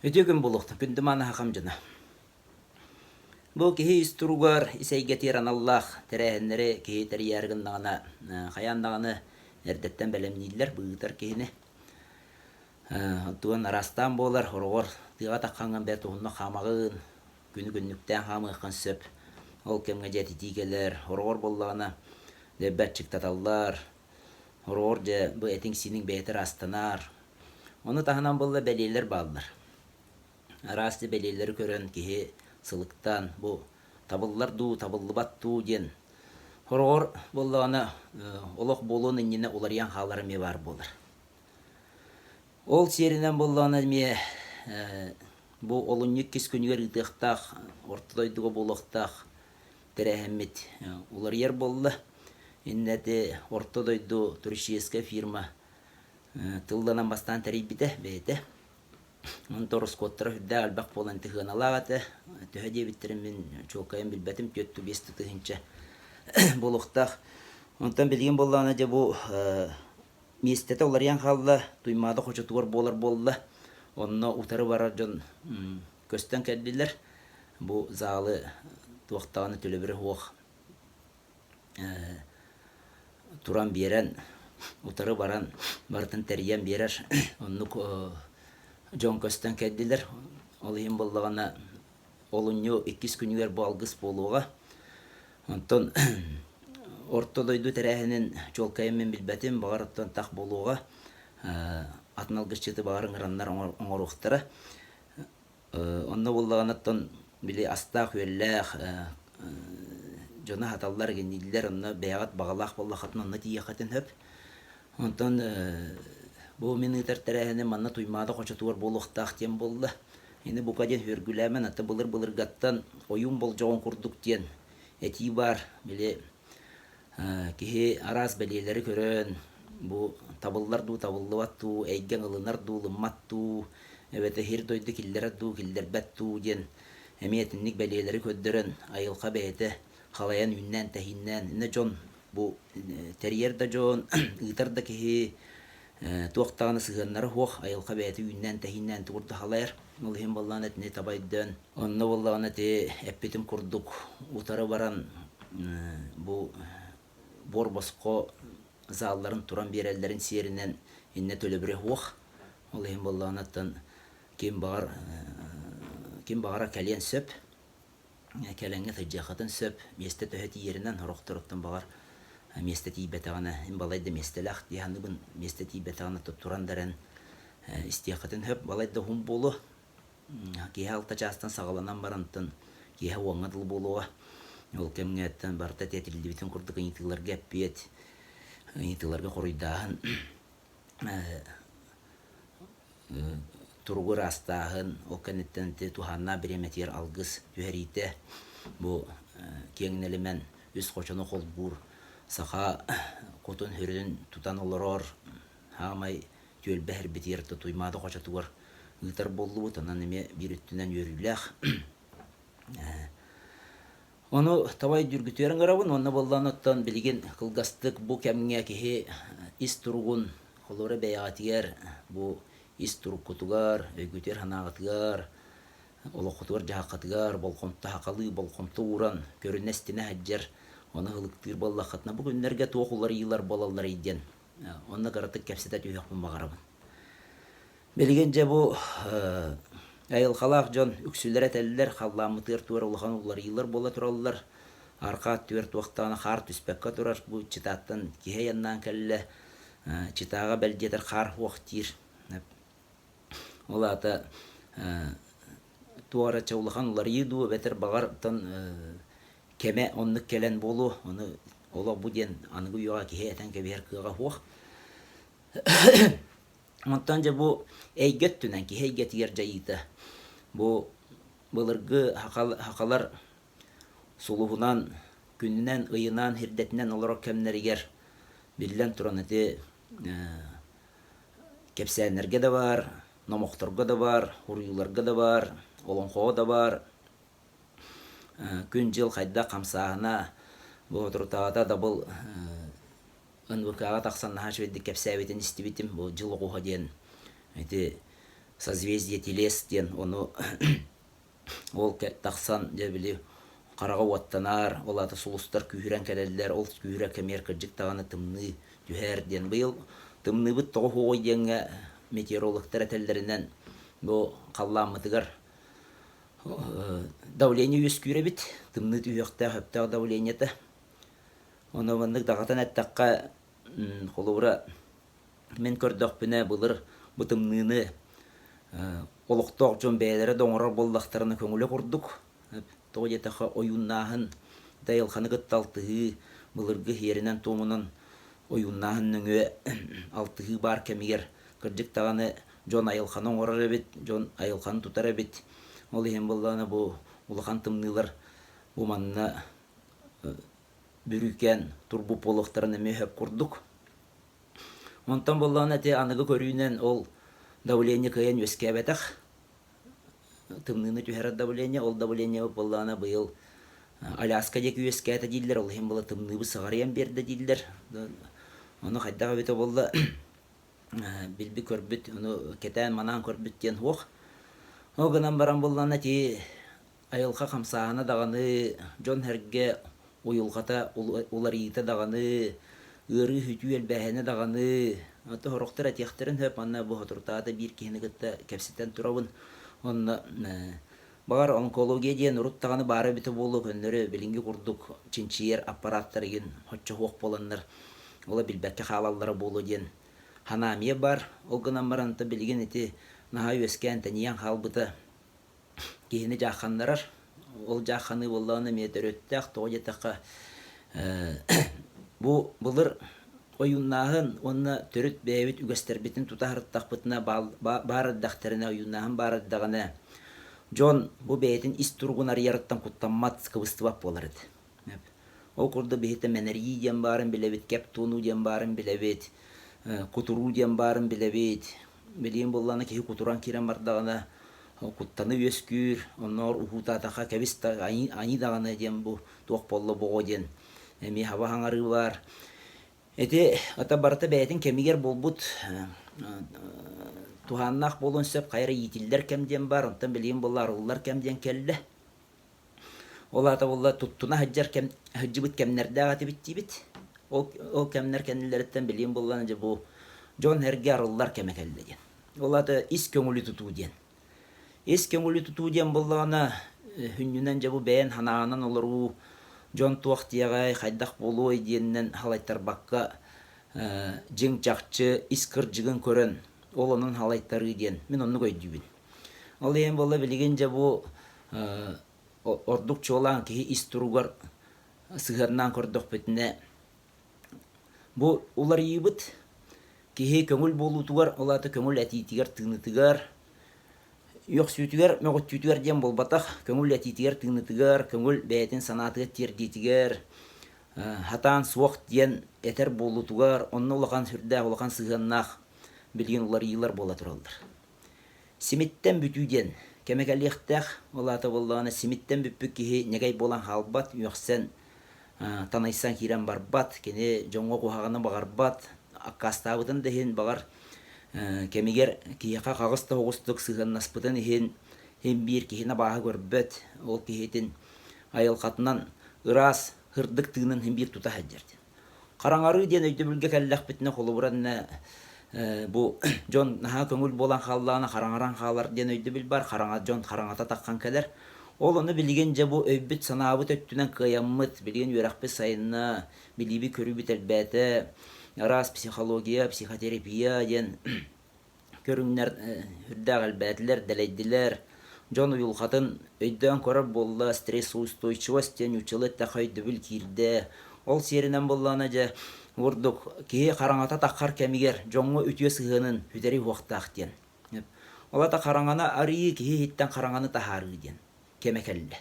Ötügün buluqtu, gündüm ana haqam jana. Bu kihi isturugar iseyge tiran Allah terehenleri kihi teri yargındağına hayandağını erdetten belemniydiler bığıtar kihini. Tuğan arastan bolar horogor tiga taqqangan bert uğunna xamağın günü günnükten xamığın söp. Ol kemge jeti tigeler horogor bollağına debbetçik tatallar. Horogor je bu etin sinin beter astanar. Onu tahanan bolla belirler bağlılar. Arasты belirleri körön kihi sılıktan bu tabıllar du tabıllıbat du den. Horogor bollağına oloq bolun inine olaryan haları me var bolar. Ol serinen bollağına me bu olunnyuk kiskünüger ıtıqtaq, ortadoyduga boloqtaq terehemmit olar yer bolla. Inneti ortadoydu turişiyeske firma tıldanan bastan teribite bete. Ontorus kottara hüdde albaq bolan tihın alağatı. Tühediye bitirimin çoğukayın bilbetim töttü besti tıhınca boluqtaq. Ondan bilgin bollağına bu mestete olar yan xalla duymada xoçatuvar bolar bolla. Onunla utarı bararcan kösten keldiler. Bu zalı tuaqtağını tülebiri hoq turan beren utarı baran bartın teriyen berer. Onu John Kösten keldiler. Olayım bollağına olunyo 2 günüger bu algıs boluğa. Ondan ortadoydu terehinin çolkayımın bilbetim bağırıptan taq boluğa. Atnalgıs çıtı bağırın ıranlar oңoruqtara. Onna bollağınattan bili astaq öllaq jona hatallar gendiler. Onna beyagat bağalaq bollaqatın onna tiyaqatın höp. Ondan bu miniter terehinin manna tuymada qoçatuvar boluqtaq tem bolla. Eni bu kaden hörgülemen ata bılır gattan oyun bol joğun kurduk diyen. Eti var bile kihi aras belileri körön bu tabıllar du tabıllıvat du eygen ılınar du lımmat du evet her doydu killere du killer bet du diyen. Emiyetinlik belileri köddürün ayılqa beyete halayan yünnen tehinnen ne jon bu teriyer da jon ıtar da kihi tuaqtağını sığınları hoq ayılqa beyeti yünnen tehinnen tuğurdu halayar. Olihim bollağın etini tabaydan. Onna bollağın eti eppitim kurduk. Utarı baran bu borbosqo zalların turan berellerin serinden inne tölebire hoq. Olihim bollağın etten kim bağıra kelen söp. Kelenge tıcaqatın söp. Meste töheti yerinden horoqtırıqtın bağır. Meste tibetağına balayda mestelaq diyanı bun meste tibetağına tuturan deren istiyaqatın höp balayda hum bolu. Kihe alta çastan sağlanan barantın kihe oңadıl boluğa. Ol kemgetten barta tetildi bütün kurduk ıйытыларга эппиет. Ыйытыларга корuydaһын turgur astahın o kenetten te tuhanna biremetir algıs tüherite bu kengnelimen üst qoçonu qol bur saha qotun hürün tutan oloror hamay tölbeher bitir tuymada qoçatuvar ıtar bollu tanan neme bir üttünden yörüleq. Onu tabay dürgütörün qarabın onna bollanattan bilgin kılgastık bu kemge kihi isturgun kolore beyatiyer bu isturuk kutugar ögüter hanağıtgar oloqutugar jahaqatgar bolqomta haqalı bolqomta uran körünestine hajjar onu hılıktır bollaqatna bu günlerge toğular yıllar bolallar iden onna qaratık kepsete tüyaqpın bağarabın bilgince bu ayıl xalaq jon üksülere telliler xallamıtır tuvar olğan ular yıllar bola turallar arqa tüver tuaqtağına xar tüspekka turar bu çıtattan kihe yandan kelle çıtağa belgeter xar waqtir ola ata tuara çawlahan ular yidu beter bağartan keme onnuk kelen bolu onu ola bu den anıgı yoğa kihe eten keber kığa hoq. Ontanca bu eygettünen ki heyget yer jayita. Bu bılırgı haqalar suluhunan, gününen, ıyınan, hirdetinden olarak kemleriger billen turan eti kepsenlerge de var, nomoqtorga da var, huruyularga da var, olonqoğa da var. Gün jıl qayda qamsağına bu oturtağada da bu ınvıkağa taqsan naha şveddi kepsəvitin istibitim bu jıl oğuğa diyen. созвездие телес ден оны ол тақсан дебили қараға уаттанар олаты сулустар күйрен келелер ол күйрен кемер кыржык тағаны тымны түһәр ден быйыл тымны быт тоғы хой денге метеорологтар әтеллерінен бұл қалламытыгар давление өс күйре бит тымны түйөкті хөптағы давлениеті оны вандық дағатан әттаққа қолуыра мен көрдөкпіне бұлыр бұтымныны олықтоқ жон бәлері доңырар болдақтарыны көңілі құрдық тоғы етаққа ойыннағын дайылқаны қытталтығы бұлырғы ерінен томынан ойыннағын нүңі алтығы бар кәмегер кірдік тағаны жон айылқаны оңырар әбет жон айылқаны тұтар әбет ол ең болдағаны бұл ұлыған тымнылар бұл манына бүрікен турбу полықтарыны мөһөп құрдық онтан болдағаны әте анығы көрүйінен ол давление кыйын өскәбәтәк тымныны түһәр давление ол давление болдағаны бұйыл Аляска декі өскәті дейділер ол ең болы тымныбы сығарыян берді дейділер оны қайдағы бөті болды білбі көрбіт оны кетән манан көрбіт ден оқ ол гынан баран болдағаны әте айылға қамсағаны дағаны жон әрге ойылғата олар иіті дағаны ыры хүту әлбәхені дағаны аты хорықтар әтияқтарын хөп анна бұ отыртады бір кейіні күтті кәпсеттен тұрауын онна бағар онкология дейін ұруттағаны бары біті болу көнлері білінгі құрдық чинчиер аппараттар еген хотчы хоқ боланлар ола білбәкке қалалары болу дейін ханамия бар ол гынан баранты білген еті наға өскен тәниян қалбыты кейіні жаққанларар ол жаққаны болуаны метр өттәқ тоғы етаққа бұлыр ойыннағын онына түріт бәйбіт үгәстер-бетін тұтағырттақ бұтына барыддақтарына ойыннағын барыддағына жон бұ бәйетін іс тұрғынар ярыттан құттамат кыбыстыбап болар еді. Ол құрды бәйті мәнәрии ден барын білебет, кәп тону ден барын білебет, құтыру ден барын білебет. Білейін болғаны кейі құтыран керен бардағына құттаны өскүр, оннар ұхутатаға кәбіст ани дағаны ден бұл тоқ болы бұғы ден. Әме хава хаңары бар. Әте ата барыта бәйтін кемигер болбут туханнақ болын сөп қайры етілдер кәмден бар, онтан білейін болар ұллар кәмден келді. Ол ата болла тұттына хыджыбыт кәмнерді ағаты бітті бит. Ол кәмнер кәнілеріттен білейін болланы же бұл жон әрге арыллар кәме келді ден. Ол ата ис көңілі тұту ден. Ис көңілі тұту ден боллағына хүннінен же бұл бәйін ханағынан олару жон туақтияғай қайдақ болу еденінен халайттар баққа жың жақчы искір жығын көрін. Ол оның халайттары еден. Мен оны көйдүйбін. Ол ең болы білген же бұл ордық чолан кейі истыруғар сығырынан көрдіқ бітіне. Бұл олар ебіт кейі көңіл болутығар, олаты көңіл әтейтігер тығынытығар. Йоқ сүйтігер, мәғыт түйтігер дем бол батақ, көңіл әтейтігер тығынытығар, көңіл бәйтін санатығы тердейтігер. Хатан суақ ден әтер болутығар, оны олаған сүрді, олаған сығыннақ білген олар елар бола тұралдар. Семеттен бүтуден, кәмекәліқтәқ, олаты болдағына семеттен бүппік кейі негай болан халбат, үйақсен танайсан керен барбат, кені жоңға қоғағына бағарбат, аққастабытын дәхен бағар кәмегер кейіқа қағысты оғыстық сығын наспытын хен бір кейіна баға көрбет, ол кейетін айылқатынан ұрас, хырдық тығынан бір тұта әдерді. Қараңары ден өйді бүлге кәлләқ бітіне қолы бұранына бұл жон наға көңіл болан қаллағына қараңаран қалар ден өйді біл бар, жон қараңата таққан кәдер. Ол оны білген же бұл өйбіт санабыт өттінен қияммыт, білген өрақпы сайына, білейбі көрібіт әлбәті, рас психология, психотерапия ден көріңнер үрдәғ әлбәтілер, дәлейділер. Жон ұйылқатын өйден көріп болла стресс-устойчивость ден учылы тәқайды біл кирді. Ол серінен болланы же Ордық кейі қараңата таққар кәмегер жоңғы өтіе сығының үтері уақтақ ден. Олата қараңана арии кейі хиттен қараңаны тахары ден. Кемекәлі.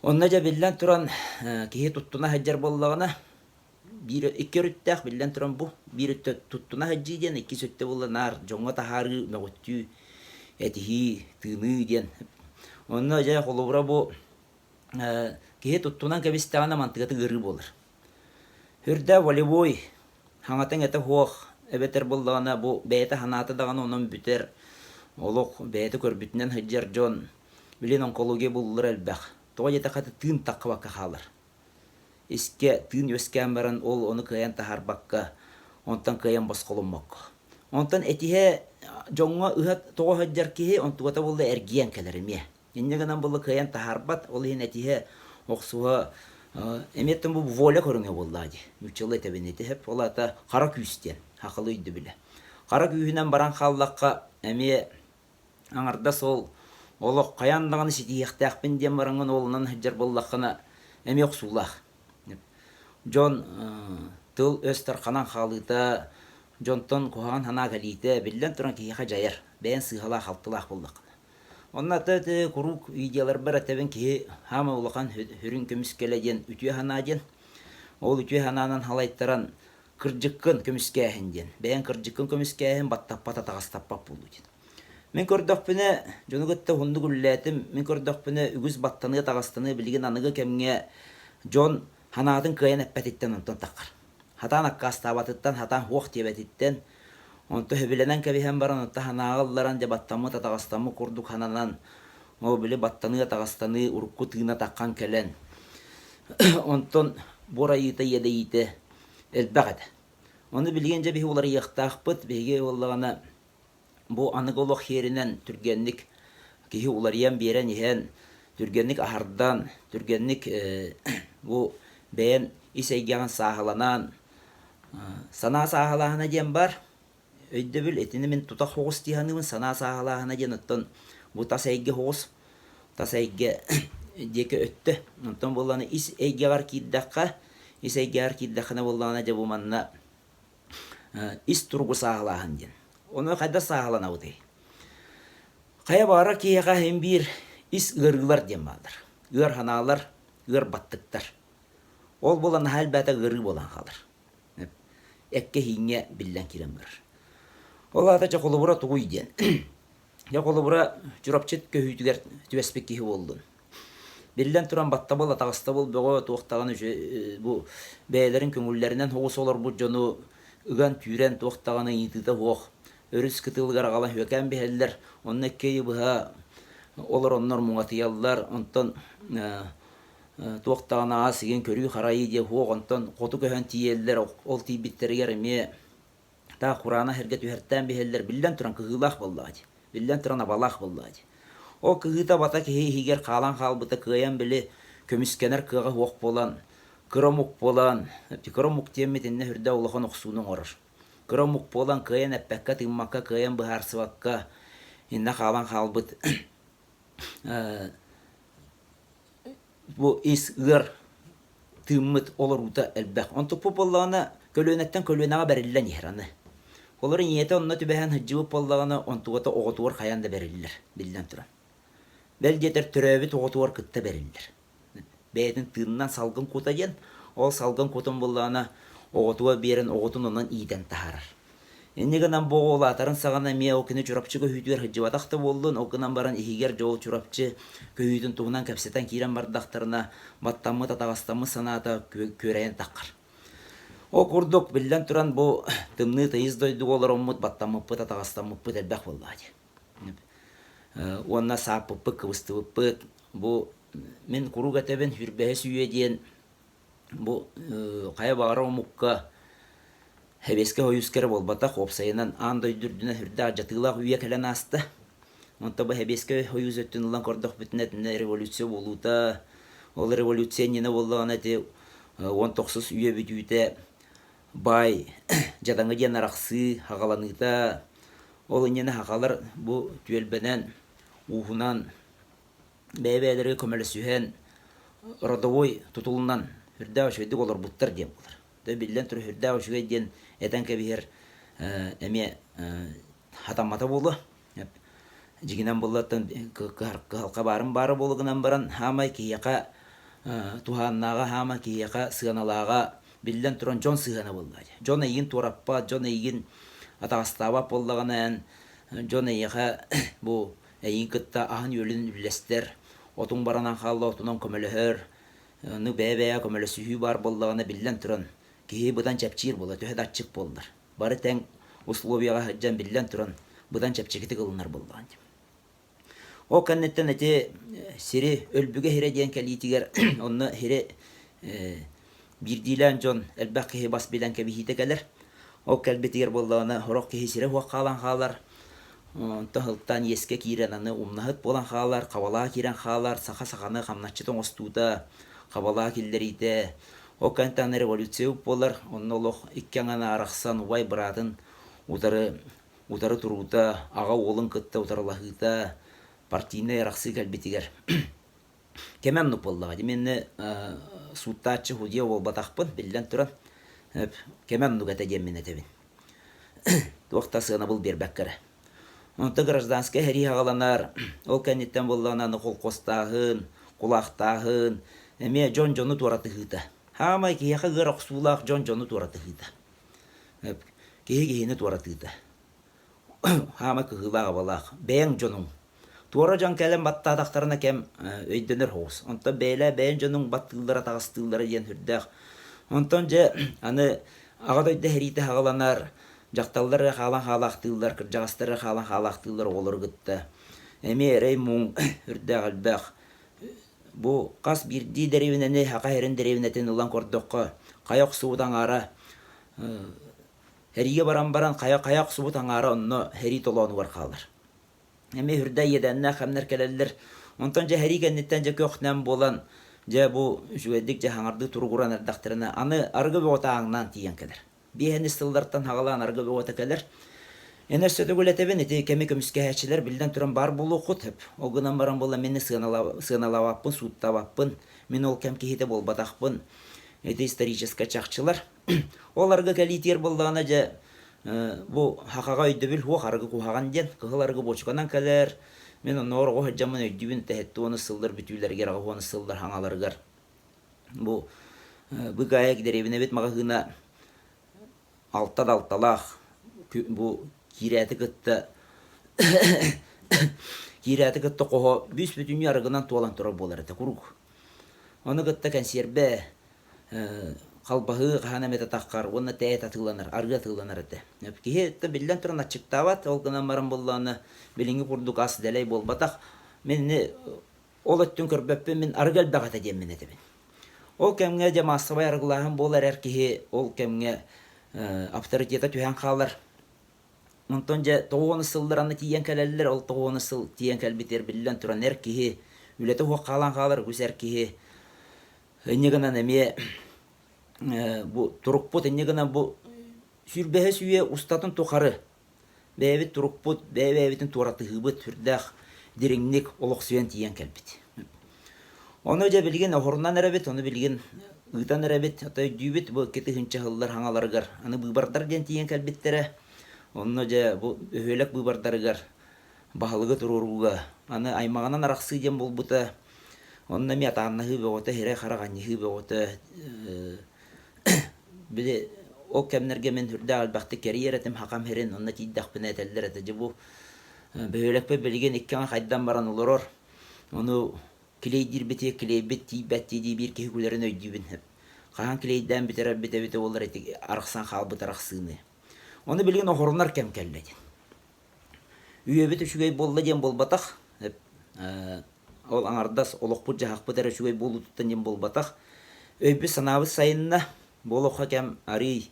Онна жа білден тұран кейі тұттына әджер боллағына екі рүттәқ білден тұран бұл. Бір тұттына әджі ден, екі сөтті болла нар жоңға тахары мәғыттүй әтіхи тыны ден. Онна жа қолыбыра бұл кейі тұттынан кәбістағына мантығаты ғыры болыр. Хүрдә волейбой, хаңатын әті хоқ, әбетер болдағына бұл бәйті ханаты дағаны оның бүтер. олох бәйті көрбүтінен хыджар жон билин онкология буллар элбэх тоҕо жете хаты тыын таккыбакка халар иске тыын өскән баран ол оны кыян тахарбакка онтан кыян босқолуммакка онтан этиhe жоңга ыхат тоҕо хыджар киһи онтугата булла эргиен келериме иннегенан булла кыян тахарбат ол иһин этиhe оксуга эметтен бу воля көрүңө буллади мүчөлө тебенети хеп олата кара күстен хакылы үйдү биле кара күйүнөн баран халлакка эми аңарда сол олох каяндаганы ситиехтаакпин дем баранган олунан хыджар буллаккана эми оксулах жон тыл өстөр канан халыта жонтон куган хана галите биллен туран кийха жайар бен сыгала халтылах булдак онна тете курук видеолар бар атабен ки хама улахан хүрүн көмүскеледен үтүе ханаден ол үтүе хананан халайттаран кыржыккын көмүскеһинден бен кыржыккын көмүскеһин баттаппата тагастаппап булдут мен көрдөкпүнө жонугутта хундугуллетим мен көрдөкпүнө үгүз баттаны тагастаны билген аныгы кемге жон ханадын кыйын эппетиттен онтон таккар хатан аккастабатыттан хатан хуох тиебетиттен онто хөбүленен кебиһен баран онто ханаагылларан же баттамы татагастамы курдук хананан ол биле баттаны тагастаны урукку тыына таккан келен онтон борайыта едейите элбагат оны билген же биһи улар ыяктаахпыт биһиге оллагана бу аныголох херинен түргенник киһи уларыян биэрен иһэн түргенник аһардан түргенник бу бэйэн исэйгяған сааһыланан санаа сааһылаһына диэн бар өйдөбүл этини мен тута хоғус тиһаныбын санаа сааһылаһына диэн оттон бу тасайге хоғус тасайге диэки өттө онтон булланы ис эйгягар кииддакка ис эйгягар кииддаккана буллана же бу манна ис тургу сааһылаһын диэн оны кайда сааһыланабыты кая бара киэха hem бир ис ыргылар диэн баалар ыр ханаалар ыр баттыктар ол болан халбата ыры болан халар экке хиңе биллен кирен бар ол ата жаколубура тугуй диэн жаколубура журапчет көһүйтүгер түбеспек киһи болдун биллен туран батта бол атагаста бол бого туактаган бу бээлерин көңүллеринен хоғус олар бу жону ыган түйрен туактаганы итыта хуох өрүс кытылгар гала хөкән бехеллер онны кей быха олар оннор муңатыяллар онтон туактагана асыген көрүү харайы де хуох онтон коту көһөн тиеллер ол тибиттеригер эме та курана херге түһәртән бехеллер биллен туран кыгылах боллади биллен туран абалах боллади о кыгыта бата кеһи хигер калан халбыта кыян биле көмүскенер кыга хуох болан кыромук болан кыромук темметинне хүрдә улахан оксуунун орор кыромук болан кыян эппекка тыммакка кыян быһарсыбакка инна калан халбыт бу ис ыр тыммыт олорута элбек онтук боллана көлөнеттен көлөнага бериллен ихраны олар ниете онна түбәһән хыҗҗыбы боллагана онтугата оготуар хаянда бериллер билдән туран бел жетер төрөбү оготуар кытта бериллер бәйтин тыннан салгын кутаген ол салгын кутун боллагана оготуа берен оготун оннан иден тахарар эннегенан боголатарын сагана мия окуны чурапчы көһүтүер хыҗҗыбатакта болдун окунан баран ихигер жол чурапчы көһүтүн тугунан кепсетен кирен бардактарына баттамы татагастамы санаата көрәйен таккар о курдук биллен туран бу тымны тыйыз дойду олороммут баттамыппы татагастамыппы элбек боллади онна сааппыппы кыбыстыбыппы бу мен куругатебен хүрбэһэ сүйе диэн бу кая багара омукка хебеске хойускер болбата хопсайынан андай дүрдүнө хүрдө ажатыылаах үйе келен аста онто бу хебеске хойуз өттүн улан кордох бүтүнөтүнө революция болуута ол революция нене боллагана те 19 үйе бүтүүтэ бай жадаңы диэн араксы хагаланыта ол нене хагалар бу түөлбенен уухунан бэбэлери көмөлөсүһэн родовой тутулунан хүрдө өшөйдүк олор буттар диэн болар да биллен тур хүрдө өшөй диэн этен кебир эме хатамата болу жигинен боллаттан калка барын бары болгунан баран хамай кияка туханнага хама кияка сыганалага биллен туран жон сыгана боллади жон ийин тураппа жон ийин атагастаба боллаганан жон ийха бу ийин кытта ахан йөлүн үлестер отун баранан халла отунан көмөлөһөр ны бэбэ көмөлөсүһү бар боллагана биллен туран кии будан чапчир болот төһөд ачык болдур бары тең условияга хаджан биллен туран Бұдан чәпчекеті қылынар болған. О кәннеттен әте сері өлбіге хере дейін кәлейтігер, оны хере бірдейлен жон әлбәқ кеге бас белен кәбихейті кәлер. О кәлбетігер болғаны хорақ кеге сері хуақ қалан қалар. Тұхылттан еске кейрен аны умнахыт болан қалар, қабалаға кейрен қалар, сақа-сақаны қамнатчытың остуда, қабалаға келдер ейті. О кәнттен революция болар, оның олық иккенғаны арақсан уай бұрадын утары тұруыда, аға олын күтті утарылағыда, партийны арақсы кәлбетігер. Кемен нұп болдыға. Деменні суттачы худия ол батақпын, білден тұран. Кемен нұқ әті деммен әтебін. Туақтасығына бұл бербәккәрі. Онты гражданская хәри ағаланар, ол кәнеттен болғананы қол қостағын, құлақтағын, әме жон-жоны туаратығыда. Хамай кейеқі ғыр оқсулақ жон-жоны туаратығыда. Кейе-кейені туаратығыда. Хамай кығылаға балақ, бәйін жоның. Туара жан кәлем баттадақтарына кәм өйденер хоғыз. Онта бәйін жоның баттығылары тағыстығылары ден хүрдәқ. Онтан же аны ағадойды хәрейті ағаланар, жақталдары қалан қалақтылар, кіржағастары қалан қалақтылар олар күтті. Әме әрей мұң үрді қалбақ. Бұл қас бірді дәревінені, хақа әрін дәревінетін ұлан көрдіққа. Қаяқ суыдан ара. Әриге баран қаяқ суыдан ара, онны әри толуаны бар қалар. Әме үрді едәніне қамнар кәлелер. Онтан жа әри кәнеттен жа көқтен болан, жа бұл жүгедік жа хаңарды тұрғыран әрдақтарына, аны арғы бөғыта аңнан тиен кәлер. Бейхен істілдартан хағалан арғы бөғыта кәлер. Әне сөті көлетебен, әте кәме көміске әчілер білден тұран бар болу құтып. Оғынан баран бола мені сығыналаваппын, суыттаваппын, мен ол кәм кейті бол батақпын. Әте историческа чақчылар. Ол арғы кәлейтер болдағына жа бұл хақаға өйді біл, оқ арғы құхаған ден, қығыл арғы бочқанан кәлер. Мен оны орғы хөджамын өйдібін тәхетті оны сылдар бүтілерге рағы оны сылдар хаңаларғар. Бұл бұғая кедеребіне бет мағығына алталақ бұл кирәті күтті қоға бүс бүтіне арғынан туалан тұра болар әті құруқ. Оны күтті кәнсербе қалбағы қағана мета таққар, оны тәйет атыланар, арғы атыланар әті. Кейетті білден тұрын атшықтават, ол қынан баран болғаны біліңі құрдық асы дәлей бол батақ. Мен ол өттін көрбәппен мен арғы әлбәқ ата деммен әтебін. Ол кәмге де масыбай арғылағын болар әркеге, ол кәмге авторитета түйен қалар. Онтон же тоғуыны сылдыраны тиен кәлелер, ол тоғуыны сыл тиен кәлбетер білден тұран әркеге, үлеті хоқ қалан қалар көз әркеге. Өнегінен әме тұрықпұт, әнегінен бұл сүрбәхі сүйе ұстатын тоқары. Бәйбет тұрықпұт, бәйбетін туараты ғыбыт, үрдәқ, дереңнек, олық сүйен тиен кәлбет. Оны өже білген оғырынан әрәбет, оны білген ұйтан әрәбет, атай дүйбет, бұл кеті хүнчі ғылдар хаңаларығар. Аны бұйбардар ден тиен кәлбеттері. Оны өже бұл өйлік бұйбардарығар, бағылығы тұруруға. Аны аймағынан арақсы ден бұл бұта. Оны мәт ағынығы бөғоты, хере қарағанығы бөғоты. Біле, ол кәмнерге мен үрді албақты кәрі еретім хақам херен, онына тейдіқ біне әтәлдер әтәді бұл. Бөйләкпе білген еккен қайдан баран олар. Оны клейдер бете, клейбет, тейбәт дейді бір кехікулерін өйдейбін. Қаған клейден бітер бете олар әтек арықсан қалбыт арықсыны. Оны білген оғырынар кәм кәлләден. Үйебет үшігей болла ден бол батақ. Ол аңардас олықпұт жағақпыт әрі үшігей болу тұттан ден бол батақ. Өйбі санабы сайынна болуға кәм арый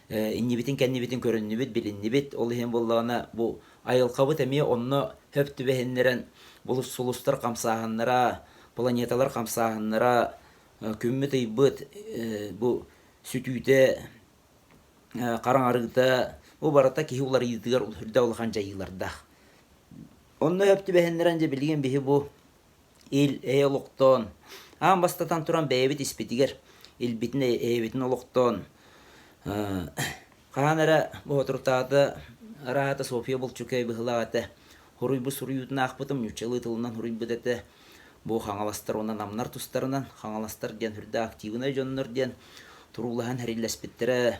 иннебетін кәннебетін көріннебет, біліннебет. Ол ең болуғана бұл айылқабыт әме онны хөпті бәхенлерін бұл сұлыстар қамсағынлара, планеталар қамсағынлара, көммет айбыт, бұл сүтүйті, қаран арыгыта, бұл барата кейі олар едігер үрді олған жайыларда. Онны хөпті бәхенлерін же білген бейі бұл ел олықтон, ан бастатан тұран бәйбет іспетігер, ел бетін әйбетін олықтон. Қаған әрі бұл отыртады, арағаты София бұл чүкәй бұғылағаты, Хуруй бұ сұруютын ақпытым, нүчелі тылынан хуруй бұдәті. Бұл қаңаластар онан амнар тұстарынан, қаңаластар ден хүрді активына жонныр ден, тұрулыған әрелеспеттері.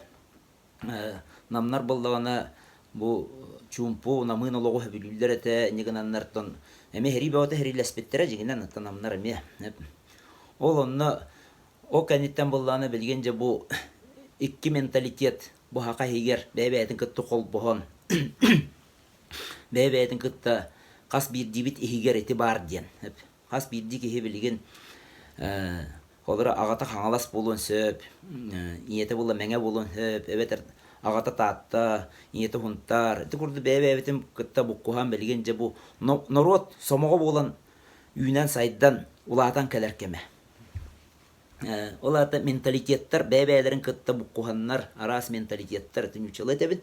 Намнар болдағана бұл чумпу, намын олығы хөбілілдер әті, неген аннартын. Әме хәри бәуаты әрелеспеттері жегінен аттан амнар әме. Ол онны, о кәнеттен болдағаны білгенже бұл икки менталитет, бұл хақа хегер, бәйбәйтін күтті қол бұғын. бәбәдин кытта кас бир дибит ихигер эти бар диен. Кас бир ди кихи билген холора агата хаңалас болон сөп, иете була меңе болон сөп, эбетер агата таатта, иете хунтар. Эти курды бәбәбитим кытта буккухан билген же бу народ сомого болон үйнен сайдан улаатан келеркеме. Оларда менталитеттер, бәбәлерин кытта буккуханнар, арас менталитеттер тünüçele тебин.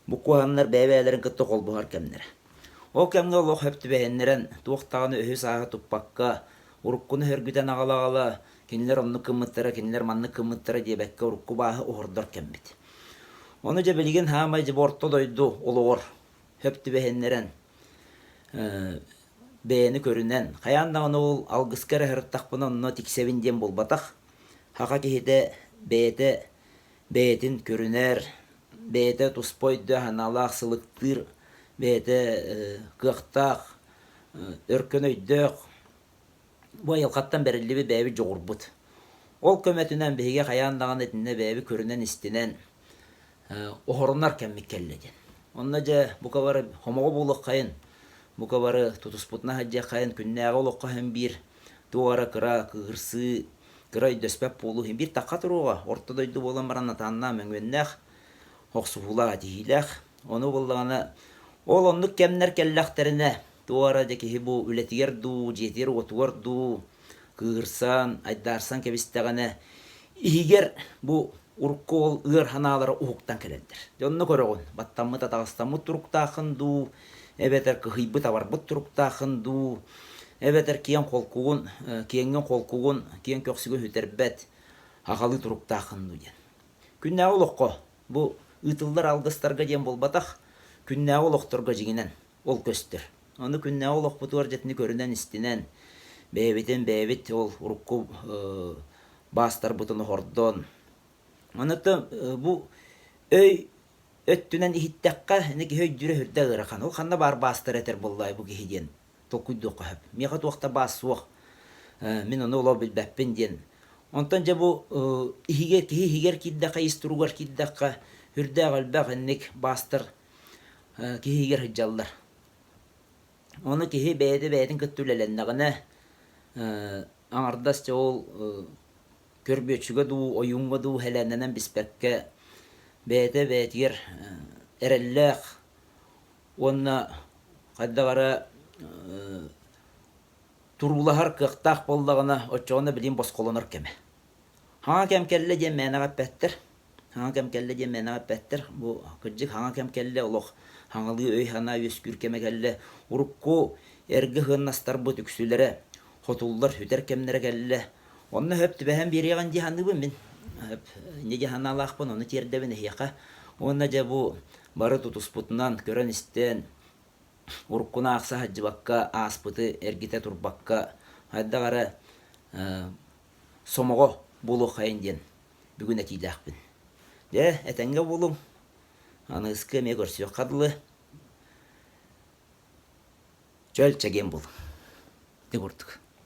Буккуханнар бәбәлерин кытта колбухар кемнер. Ол кемне ол хөптү бәһеннерен туактаганы өһү сага туппакка, уруккуны хөргүтен агалагала, кинилер онны кыммыттара, кинилер манны кыммыттара дебекке урукку баһы ордор кембит. Оны же билген хамай же борто дойду олор хөптү бәһеннерен бәйіні көрінен. Қаяндағын ол алғыскары ғырттақпыны онына тіксевінден болбатақ. Хақа кейді бәйетін көрінер, бәйті тұспойды ханалақ сылықтыр, бәйті қықтақ, өркен өйдіқ. Бұл елқаттан бәрілі бәйбі жоғырбыд. Ол көмәтінен бәйге қаяндағын етіне бәйбі көрінен істінен оғырынар кәммік кәлледен. Онына же бұқа бары хомоғы болық қайын, Бука бары тутуспутна хаджа кайын күннәгә улыкка һәм бир туара кыра кырсы кыра дөспәп болу һәм бир такка туруга ортада иде булган барана танна мәңгәннәх хоксула диләх оны булганы ол онны кемнәр келләхтеренә туара деке бу үлетигер ду жетер отуар ду кырсан айдарсан кебистәгәне игер бу уркол ыр ханалары уктан келәдер. Jonno көрөгөн баттаммы татагыстаммы туруктахын ду эбетер кыйбы табар бут туруктахын ду эбетер киен колкугун киенген колкугун киен көксүгө хүтербет агалы туруктахын ду ден. Күннә олокко бу ытылдар алгыстарга ден болбатах күннә олокторга жигинен ол көстөр. Аны күннә олок бутуар жетни көрүнен истинен бәбит ол урукку бастар бутуну хордон. Анытта бу өй өттүнен ихиттәккә неки хөй дүре хүрдә гыракан. Ол ханна бар бастыр этер буллай бу кихиден. Токуйду кахып. Мега туакта басуак. Мен аны оло билбәппен ден. Онтан же бу ихигер киддәккә истуругар киддәккә хүрдә галбак нек бастыр кихигер хҗаллар. Оны кихи бәйдин көттүләләннәгенә аңардас ол көрбөчүгө ду оюңга ду хәләннән биспәккә бәйтер эрелләх онна каддагара турулахар кыктак боллагына очоны билин босколонор кеме. Хаңа кем келле дем мәнәгә пәттер. Хаңа кем келле дем мәнәгә пәттер. Бу кыҗык хаңа кем келле олох хаңалы өй хана өскүр кеме келле урукку эрге хыннастар бу түксүләре хотуллар хүтер кемнәре келле. Онны хөптү бәһәм берегән диханны бу мен. Неге ханалахпын оны тердебен хияка. Онна же бу бары тутуспутунан көрөн истен уруккуна акса хаҗбакка аспыты эргите турбакка хайдагара сомого булу хайнден бүгүн этиләхпин. Де этәнгә булу аны иске ме көрсө кадлы чөл чеген бул. Де бурдук.